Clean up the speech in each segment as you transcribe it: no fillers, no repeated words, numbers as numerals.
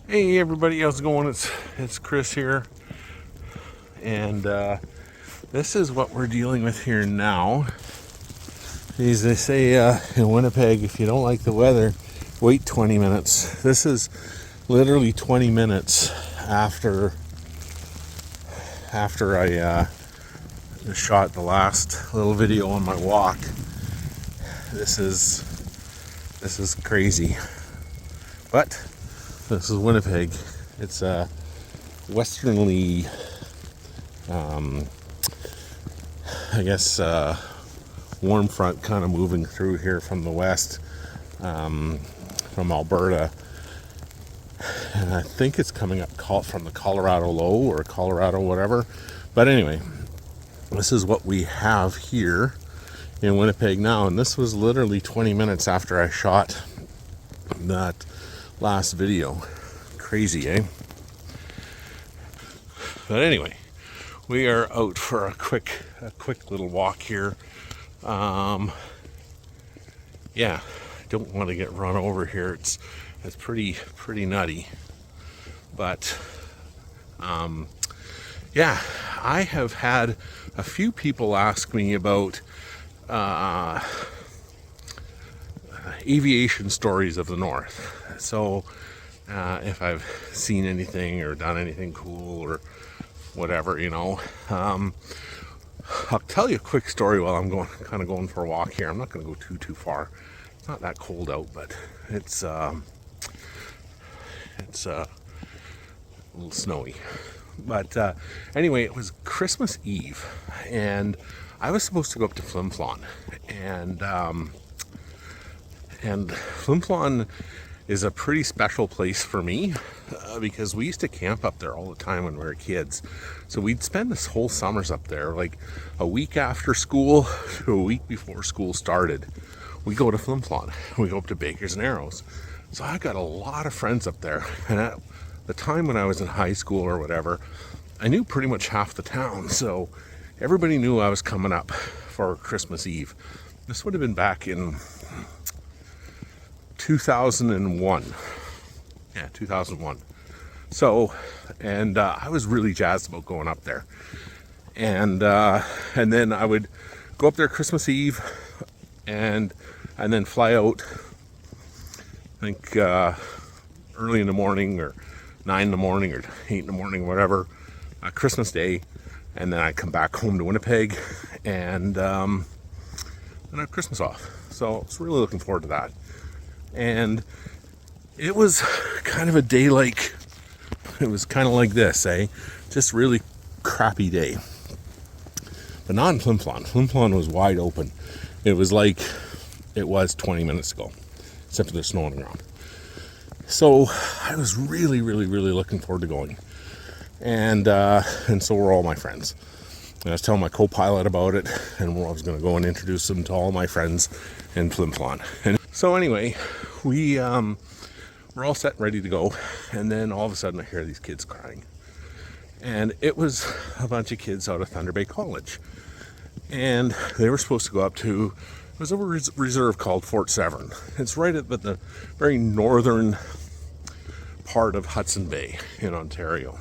Hey everybody, how's it going? It's Chris here, and this is what we're dealing with here now. As they say in Winnipeg, if you don't like the weather, wait 20 minutes. This is literally 20 minutes after I shot the last little video on my walk. This is crazy, but this is Winnipeg. It's a westernly, warm front kind of moving through here from the west, from Alberta. And I think it's coming up from the Colorado low or Colorado whatever. But anyway, this is what we have here in Winnipeg now. And this was literally 20 minutes after I shot that last video. Crazy, eh? But anyway, we are out for a quick little walk here. Yeah, I don't want to get run over here. It's pretty nutty. But yeah, I have had a few people ask me about aviation stories of the North. So if I've seen anything or done anything cool or whatever, I'll tell you a quick story while I'm going for a walk here. I'm not going to go too far. It's not that cold out, but it's a little snowy. But anyway, it was Christmas Eve, and I was supposed to go up to Flin Flon, and Flin Flon is a pretty special place for me because we used to camp up there all the time when we were kids. So we'd spend this whole summers up there, like a week after school to a week before school started. We go to Flin Flon. We go up to Bearskin Airlines. So I got a lot of friends up there. And at the time when I was in high school or whatever, I knew pretty much half the town. So everybody knew I was coming up for Christmas Eve. This would have been back in 2001. Yeah, 2001. So, and I was really jazzed about going up there. And then I would go up there Christmas Eve and then fly out, I think early in the morning or 9 in the morning or 8 in the morning, whatever, Christmas Day. And then I'd come back home to Winnipeg and have Christmas off. So I was really looking forward to that. And it was kind of a day like, it was kind of like this, just really crappy day. But not in Flin Flon. Flin Flon was wide open. It was like it was 20 minutes ago, except for the snow on the ground. So I was really looking forward to going. And so were all my friends. And I was telling my co-pilot about it, and I was going to go and introduce them to all my friends in Flin Flon. And so anyway, we're all set and ready to go, and then all of a sudden I hear these kids crying. And it was a bunch of kids out of Thunder Bay College. And they were supposed to go up to, it was a reserve called Fort Severn. It's right at the very northern part of Hudson Bay in Ontario.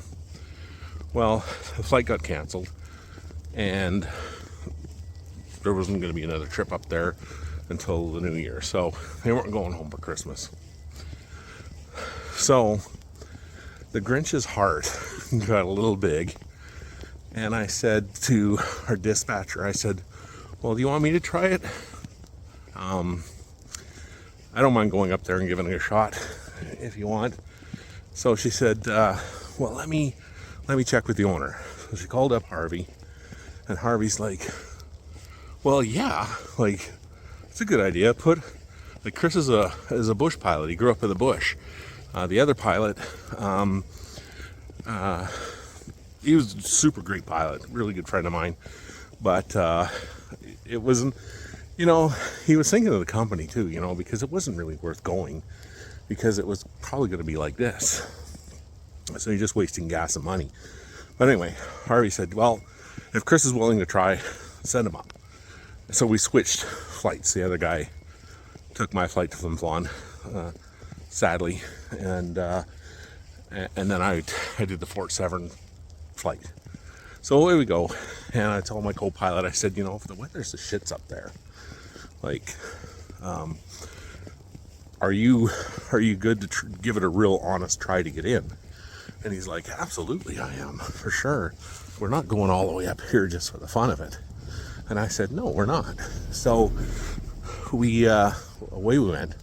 Well, the flight got canceled, and there wasn't going to be another trip up there until the new year. So they weren't going home for Christmas. So the Grinch's heart got a little big, and I said to our dispatcher, I said, well, do you want me to try it? I don't mind going up there and giving it a shot if you want. So she said, well, let me check with the owner. So she called up Harvey, and Harvey's like, well, yeah, like, it's a good idea. Chris is a bush pilot. He grew up in the bush. The other pilot, he was a super great pilot, really good friend of mine. But it wasn't, he was thinking of the company too, because it wasn't really worth going, because it was probably going to be like this. So you're just wasting gas and money. But anyway, Harvey said, well, if Chris is willing to try, send him up. So we switched flights. The other guy took my flight to Flin Flon, sadly, and And then I did the Fort Severn flight. So away we go, and I told my co-pilot, I said, if the weather's the shits up there, like, are you good to give it a real honest try to get in? And he's like, absolutely, I am, for sure. We're not going all the way up here just for the fun of it. And I said, no, we're not. So away we went,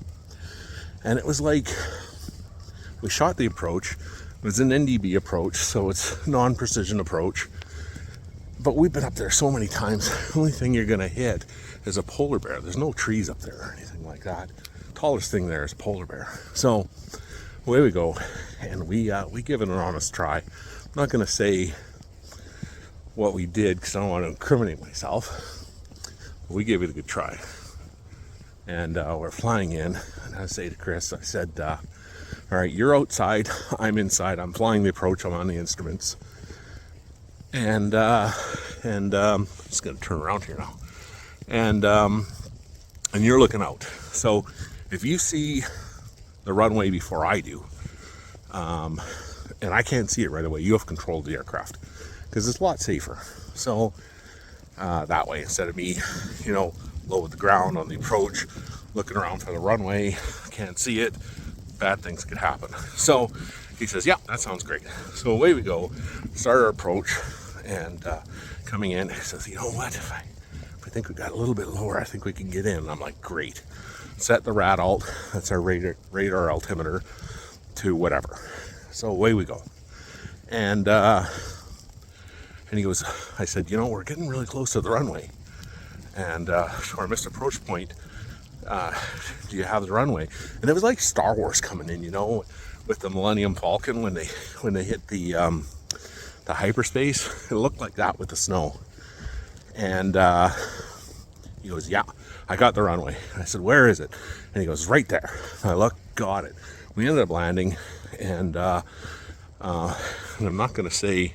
and it was like, we shot the approach. It was an NDB approach, so it's non-precision approach. But we've been up there so many times, the only thing you're gonna hit is a polar bear. There's no trees up there or anything like that. Tallest thing there is a polar bear. So away we go, and we give it an honest try. I'm not gonna say what we did because I don't want to incriminate myself. But we gave it a good try. And we're flying in, and I say to Chris, I said, all right, you're outside, I'm inside, I'm flying the approach, I'm on the instruments. And I'm just gonna turn around here now. And you're looking out. So if you see the runway before I do, and I can't see it right away, you have control of the aircraft because it's a lot safer. So that way, instead of me, low at the ground on the approach, looking around for the runway, can't see it, bad things could happen. So he says, yeah, that sounds great. So away we go, start our approach, and coming in, he says, you know what, if I think we got a little bit lower, I think we can get in. And I'm like, great. Set the rad alt, that's our radar altimeter, to whatever. So away we go. And he goes, I said, we're getting really close to the runway. And to our missed approach point, do you have the runway? And it was like Star Wars coming in, with the Millennium Falcon when they hit the hyperspace. It looked like that with the snow. And he goes, yeah, I got the runway. I said, where is it? And he goes, right there. I looked, got it. We ended up landing, and I'm not going to say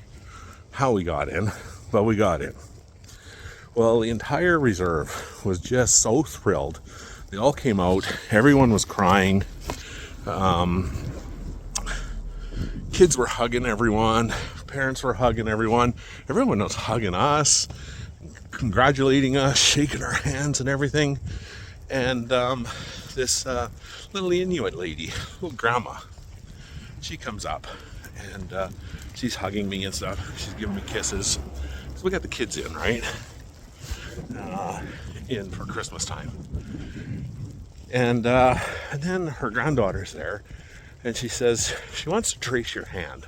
how we got in, but we got in. Well, the entire reserve was just so thrilled. They all came out. Everyone was crying. Kids were hugging everyone. Parents were hugging everyone. Everyone was hugging us, congratulating us, shaking our hands and everything. And this little Inuit lady, little grandma, she comes up, and she's hugging me and stuff. She's giving me kisses. So we got the kids in, right? In for Christmas time. And then her granddaughter's there, and she says she wants to trace your hand.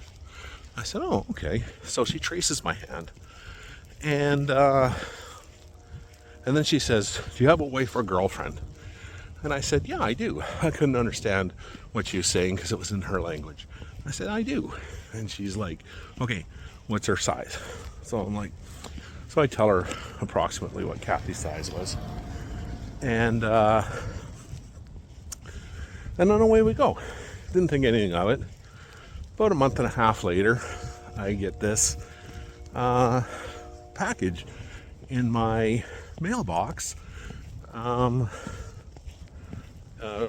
I said, oh, okay. So she traces my hand, and then she says, do you have a wife or girlfriend? And I said, yeah, I do. I couldn't understand what she was saying because it was in her language. I said, I do. And she's like, okay, what's her size? So I'm like, so I tell her approximately what Kathy's size was. And then away we go. Didn't think anything of it. About a month and a half later, I get this package in my mailbox.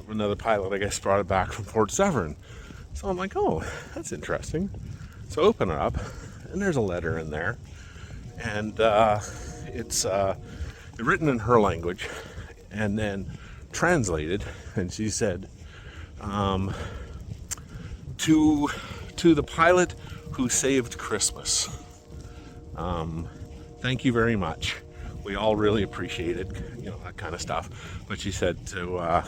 Another pilot, I guess, brought it back from Fort Severn. So I'm like, oh, that's interesting. So I open it up, and there's a letter in there. And it's written in her language, and then translated. And she said, to the pilot who saved Christmas, thank you very much. We all really appreciate it, that kind of stuff. But she said to,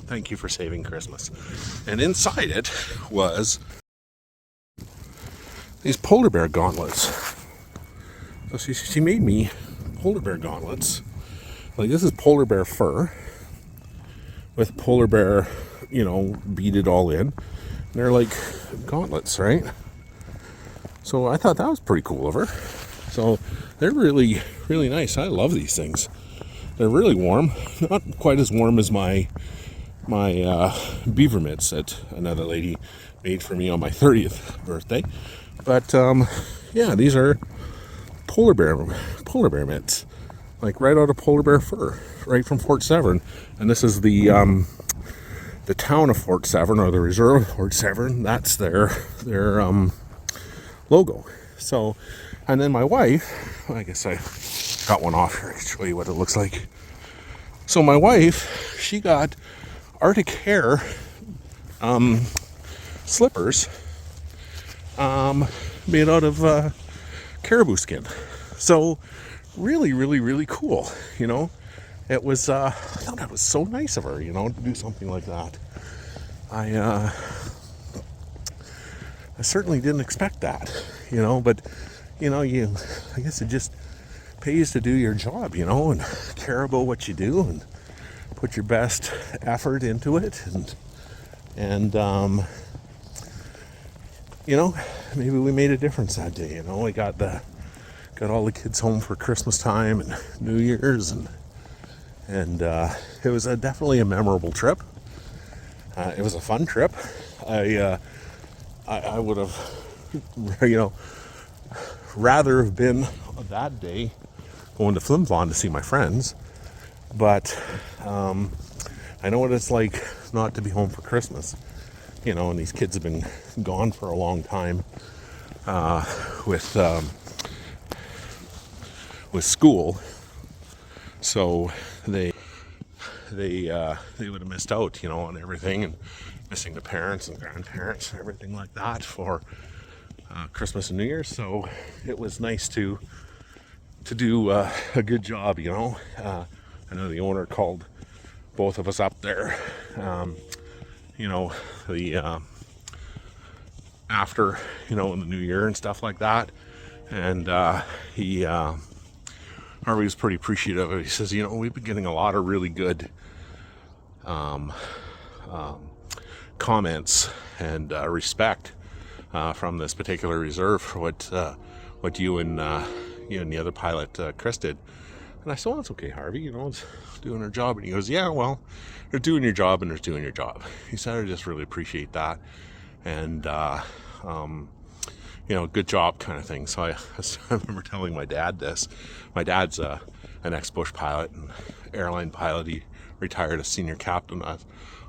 thank you for saving Christmas. And inside it was these polar bear gauntlets. So she made me polar bear gauntlets. Like, this is polar bear fur with polar bear, beaded all in. And they're like gauntlets, right? So I thought that was pretty cool of her. So they're really, really nice. I love these things. They're really warm. Not quite as warm as my beaver mitts that another lady made for me on my 30th birthday. But yeah, these are polar bear mitts, like right out of polar bear fur, right from Fort Severn. And this is the the town of Fort Severn, or the reserve of Fort Severn. That's their logo. So, and then my wife, I guess I got one off here to show you what it looks like. So my wife, she got Arctic Hare slippers made out of caribou skin. So really, really, really cool. You know, it was I thought that was so nice of her, you know, to do something like that. I certainly didn't expect that, you know, but you know, I guess it just pays to do your job, you know, and care about what you do and put your best effort into it, and you know, maybe we made a difference that day. You know, we got all the kids home for Christmas time and New Year's, and it was definitely a memorable trip. It was a fun trip. I would have, you know, rather have been that day going to Flin Flon to see my friends, but I know what it's like not to be home for Christmas, you know, and these kids have been gone for a long time with school, so they would have missed out, you know, on everything, and missing the parents and grandparents and everything like that for Christmas and New Year's. So it was nice to do a good job, you know. I know the owner called both of us up there, you know, the after, you know, in the new year and stuff like that, and Harvey was pretty appreciative of it. He says, you know, we've been getting a lot of really good comments and respect from this particular reserve for what you and the other pilot Chris did. And I said, well, it's okay, Harvey, you know, it's doing her job. And he goes, yeah, well, they're doing your job and they're doing your job. He said, I just really appreciate that, and you know, good job kind of thing. So I remember telling my dad this. My dad's an ex-bush pilot and airline pilot. He retired as senior captain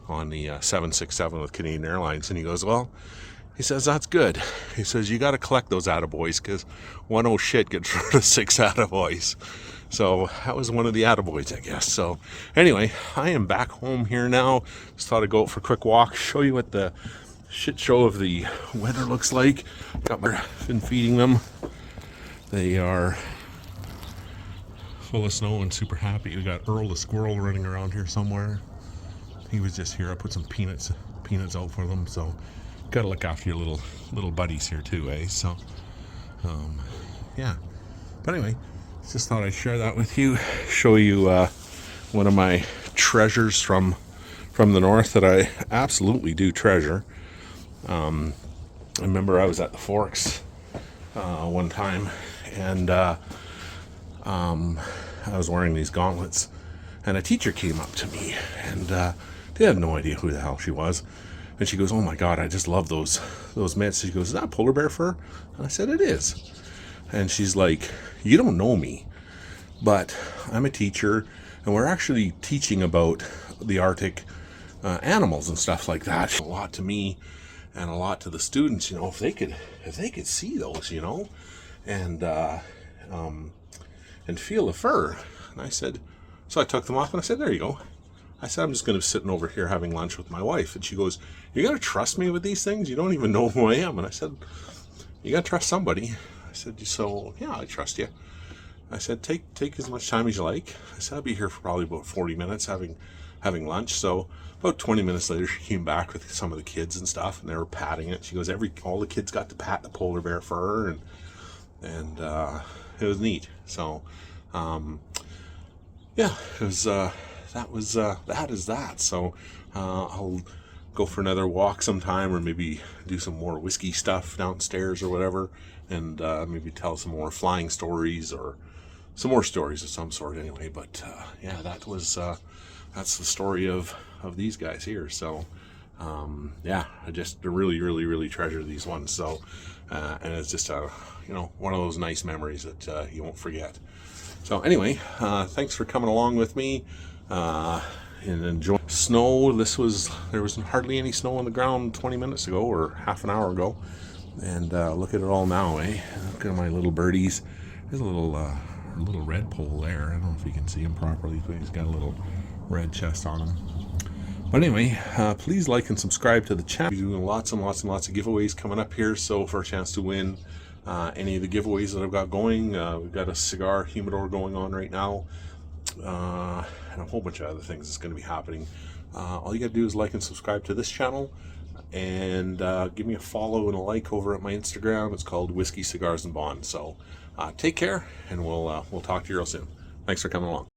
on the 767 with Canadian Airlines. And he goes, well, he says, that's good. He says, you got to collect those attaboys, because one oh shit gets rid of 6 attaboys. So that was one of the attaboys, I guess. So anyway, I am back home here now. Just thought I'd go out for a quick walk, show you what the shit show of the weather looks like. Been feeding them. They are full of snow and super happy. We got Earl the squirrel running around here somewhere. He was just here. I put some peanuts out for them. So gotta look after your little buddies here too, eh? So yeah. But anyway, just thought I'd share that with you. Show you one of my treasures from the north that I absolutely do treasure. I remember I was at the Forks one time, and I was wearing these gauntlets, and a teacher came up to me, and they had no idea who the hell she was. And she goes, oh my God, I just love those mitts. She goes, is that polar bear fur? And I said, it is. And she's like, you don't know me, but I'm a teacher, and we're actually teaching about the Arctic animals and stuff like that. A lot to me and a lot to the students, you know, if they could see those, you know, and feel the fur. And I said, so I took them off and I said, there you go. I said, I'm just going to be sitting over here having lunch with my wife. And she goes, you got to trust me with these things? You don't even know who I am. And I said, you got to trust somebody. I said, so yeah, I trust you. I said, take as much time as you like. I said, I'll be here for probably about 40 minutes having lunch. So about 20 minutes later, she came back with some of the kids and stuff, and they were patting it. She goes, all the kids got to pat the polar bear fur, and it was neat. So yeah, it was that is that. So I'll go for another walk sometime, or maybe do some more whiskey stuff downstairs or whatever, and maybe tell some more flying stories or some more stories of some sort anyway. But yeah, that's the story of these guys here. So yeah, I just really, really, really treasure these ones. So and it's just one of those nice memories that you won't forget. So anyway, thanks for coming along with me. and enjoy snow. There was hardly any snow on the ground 20 minutes ago or half an hour ago, and look at it all now, eh? Look at my little birdies. There's a little red pole there. I don't know if you can see him properly, but he's got a little red chest on him. But anyway, please like and subscribe to the channel. We're doing lots and lots and lots of giveaways coming up here, so for a chance to win any of the giveaways that I've got going, we've got a cigar humidor going on right now, and a whole bunch of other things that's going to be happening. All you got to do is like and subscribe to this channel, and give me a follow and a like over at my Instagram. It's called Whiskey, Cigars, and Bonds. So take care, and we'll talk to you real soon. Thanks for coming along.